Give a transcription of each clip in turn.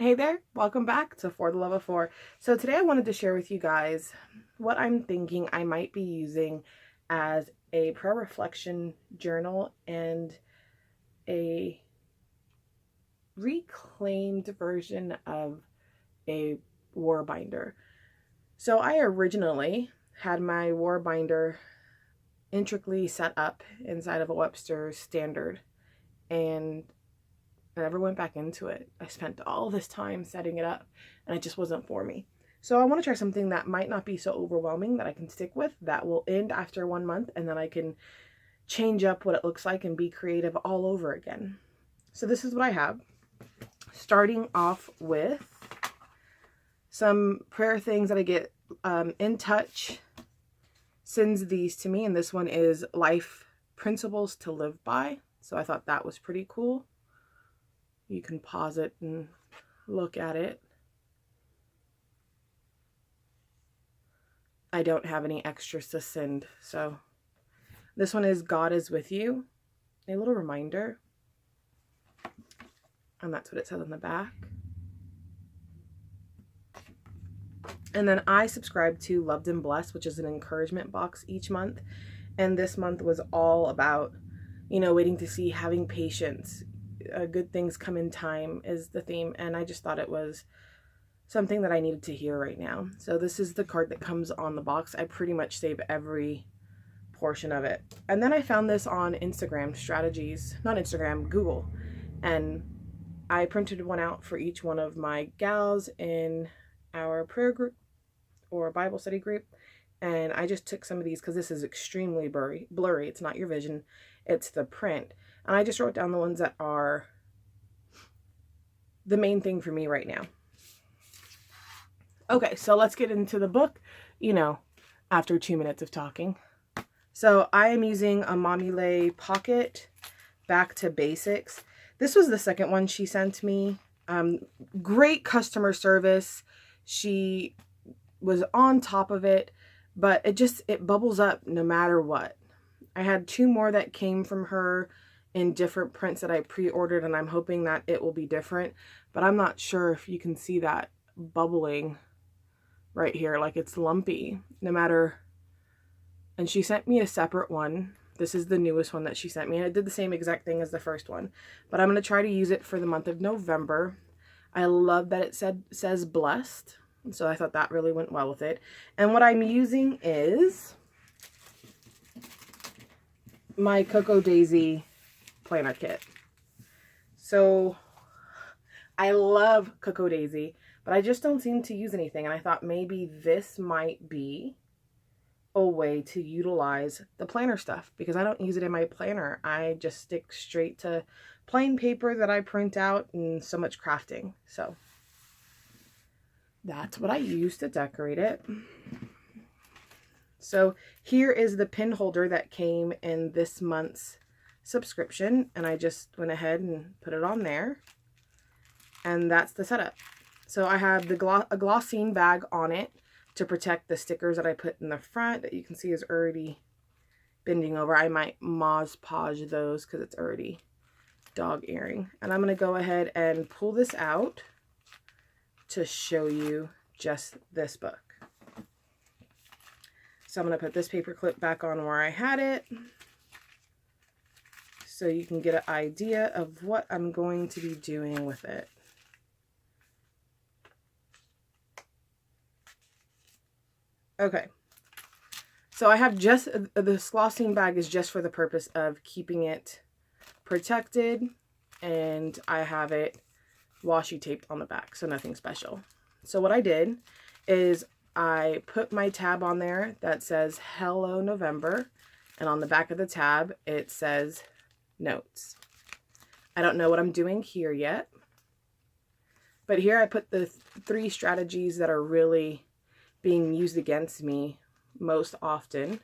Hey there, welcome back to For the Love of Four. So today I wanted to share with you guys what I'm thinking I might be using as a prayer reflection journal and a reclaimed version of a war binder. So I originally had my war binder intricately set up inside of a Webster Standard, and I never went back into it. I spent all this time setting it up and it just wasn't for me. So I want to try something that might not be so overwhelming that I can stick with, that will end after 1 month, and then I can change up what it looks like and be creative all over again. So this is what I have. Starting off with some prayer things that I get. In Touch sends these to me, and this one is Life Principles to Live By. So I thought that was pretty cool. You can pause it and look at it. I don't have any extras to send, so this one is God is with you. A little reminder. And that's what it says on the back. And then I subscribe to Loved and Blessed, which is an encouragement box each month. And this month was all about, waiting to see, having patience. Good things come in time is the theme, and I just thought it was something that I needed to hear right now. So this is the card that comes on the box. I pretty much save every portion of it. And then I found this on Google, and I printed one out for each one of my gals in our prayer group or Bible study group, and I just took some of these because this is extremely blurry. It's not your vision, it's the print. And I just wrote down the ones that are the main thing for me right now. Okay, so let's get into the book, after 2 minutes of talking. So I am using a Mommy Pocket Back to Basics. This was the second one she sent me. Great customer service. She was on top of it, but it bubbles up no matter what. I had 2 more that came from her in different prints that I pre-ordered, and I'm hoping that it will be different, but I'm not sure if you can see that bubbling right here, like it's lumpy no matter. And she sent me a separate one. This is the newest one that she sent me, and it did the same exact thing as the first one, but I'm going to try to use it for the month of November. I love that it says blessed, so I thought that really went well with it. And what I'm using is my Cocoa Daisy planner kit. So I love Cocoa Daisy, but I just don't seem to use anything, and I thought maybe this might be a way to utilize the planner stuff, because I don't use it in my planner. I just stick straight to plain paper that I print out and so much crafting. So that's what I use to decorate it. So here is the pin holder that came in this month's subscription, and I just went ahead and put it on there, and that's the setup. So I have a glossine bag on it to protect the stickers that I put in the front that you can see is already bending over. I might Moz Podge those because it's already dog earring. And I'm going to go ahead and pull this out to show you just this book. So I'm going to put this paper clip back on where I had it, so you can get an idea of what I'm going to be doing with it. Okay, so I have just, the glossine bag is just for the purpose of keeping it protected, and I have it washi taped on the back, so nothing special. So what I did is I put my tab on there that says Hello November, and on the back of the tab it says Notes. I don't know what I'm doing here yet, but here I put the 3 strategies that are really being used against me most often.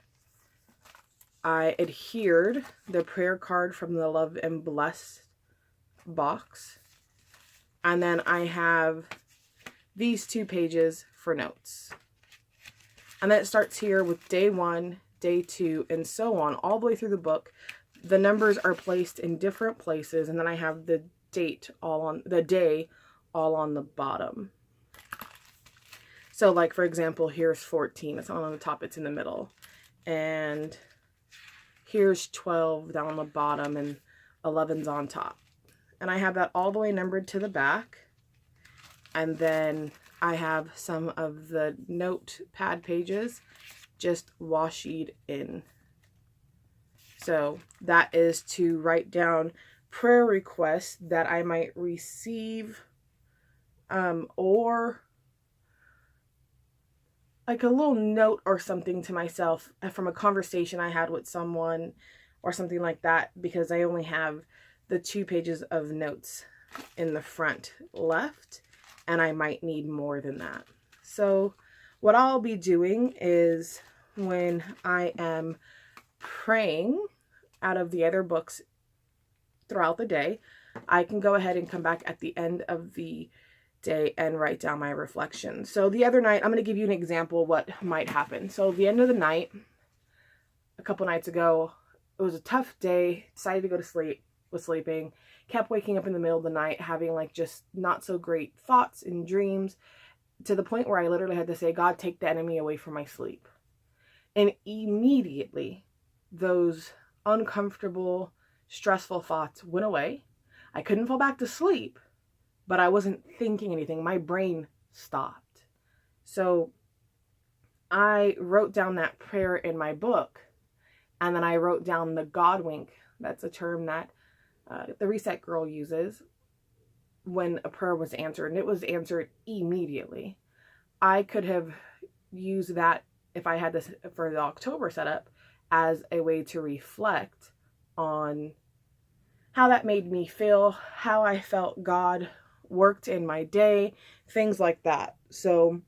I adhered the prayer card from the Love and Blessed box, and then I have these 2 pages for notes. And then it starts here with day 1, day 2, and so on, all the way through the book. The numbers are placed in different places, and then I have the date all on the day all on the bottom. So like, for example, here's 14. It's not on the top, it's in the middle. And here's 12 down on the bottom, and 11's on top. And I have that all the way numbered to the back. And then I have some of the notepad pages just washi in. So that is to write down prayer requests that I might receive, or like a little note or something to myself from a conversation I had with someone or something like that, because I only have the 2 pages of notes in the front left, and I might need more than that. So what I'll be doing is, when I am praying out of the other books throughout the day, I can go ahead and come back at the end of the day and write down my reflections. So the other night, I'm going to give you an example of what might happen. So the end of the night, a couple nights ago, it was a tough day, decided to go to sleep, was sleeping, kept waking up in the middle of the night, having like just not so great thoughts and dreams, to the point where I literally had to say, God, take the enemy away from my sleep. And immediately those uncomfortable, stressful thoughts went away. I couldn't fall back to sleep, but I wasn't thinking anything. My brain stopped. So I wrote down that prayer in my book, and then I wrote down the God wink. That's a term that the Reset Girl uses when a prayer was answered, and it was answered immediately. I could have used that, if I had this for the October setup, as a way to reflect on how that made me feel, how I felt God worked in my day, things like that. So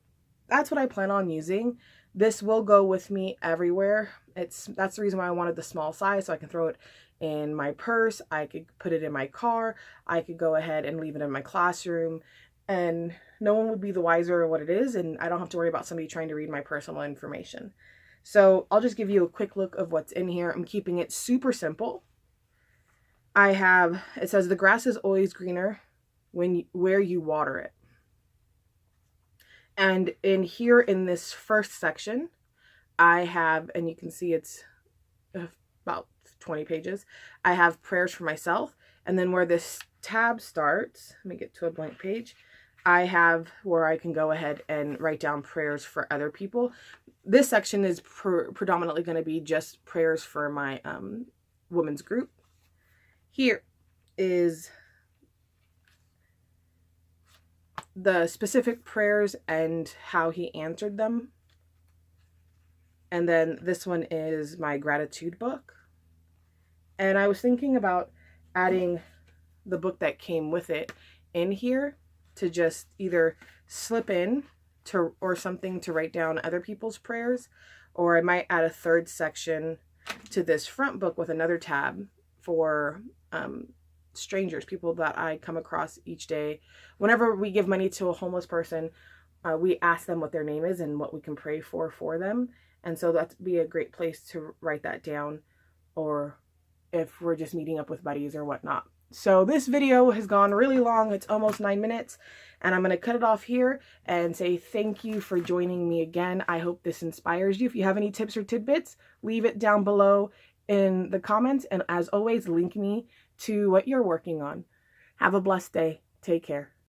that's what I plan on using. This will go with me everywhere. That's the reason why I wanted the small size, so I can throw it in my purse, I could put it in my car, I could go ahead and leave it in my classroom, and no one would be the wiser of what it is, and I don't have to worry about somebody trying to read my personal information. So I'll just give you a quick look of what's in here. I'm keeping it super simple. It says the grass is always greener where you water it. And in here, in this first section, I have, and you can see it's about 20 pages, I have prayers for myself. And then where this tab starts, let me get to a blank page, I have where I can go ahead and write down prayers for other people. This section is predominantly going to be just prayers for my women's group. Here is the specific prayers and how he answered them. And then this one is my gratitude book. And I was thinking about adding the book that came with it in here to just either slip in to, or something to write down other people's prayers, or I might add a third section to this front book with another tab for strangers, people that I come across each day. Whenever we give money to a homeless person, we ask them what their name is and what we can pray for them. And so that'd be a great place to write that down, or if we're just meeting up with buddies or whatnot. So this video has gone really long. It's almost 9 minutes, and I'm going to cut it off here and say thank you for joining me again. I hope this inspires you. If you have any tips or tidbits, leave it down below in the comments. And as always, link me to what you're working on. Have a blessed day. Take care.